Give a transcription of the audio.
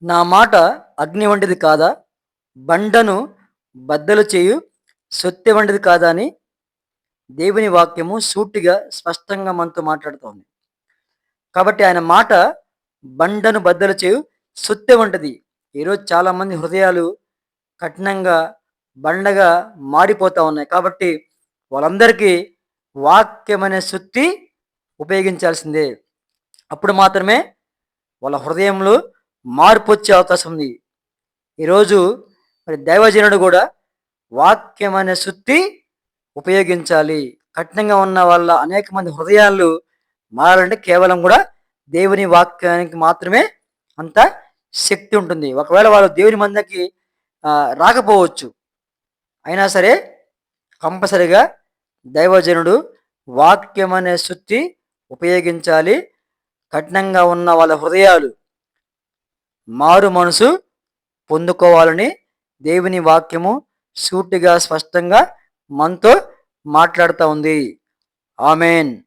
నా మాట అగ్ని వంటిది కాదా? బండను బద్దలు చేయు సొత్తె వంటిది కాదా అని దేవుని వాక్యము సూటిగా స్పష్టంగా మనతో మాట్లాడుతోంది. కాబట్టి ఆయన మాట బండను బద్దలు చేయు సొత్తె వంటిది. ఈరోజు చాలామంది హృదయాలు కఠినంగా, బండగా మారిపోతా ఉన్నాయి. కాబట్టి వాళ్ళందరికీ వాక్యమనే సుత్తి ఉపయోగించాల్సిందే. అప్పుడు మాత్రమే వాళ్ళ హృదయంలో మార్పొచ్చే అవకాశం ఉంది. ఈరోజు మరి దైవజనుడు కూడా వాక్యం అనే సుత్తి ఉపయోగించాలి. కఠినంగా ఉన్న వాళ్ళ అనేక మంది హృదయాలు మారాలంటే కేవలం కూడా దేవుని వాక్యానికి మాత్రమే అంత శక్తి ఉంటుంది. ఒకవేళ వాళ్ళు దేవుని మందకి రాకపోవచ్చు. అయినా సరే కంపల్సరిగా దైవజనుడు వాక్యం అనే సుత్తి ఉపయోగించాలి. కఠినంగా ఉన్న వాళ్ళ హృదయాలు మారు మనసు పొందుకోవాలని దేవుని వాక్యము సూటిగా స్పష్టంగా మనతో మాట్లాడుతూ ఉంది. ఆమెన్.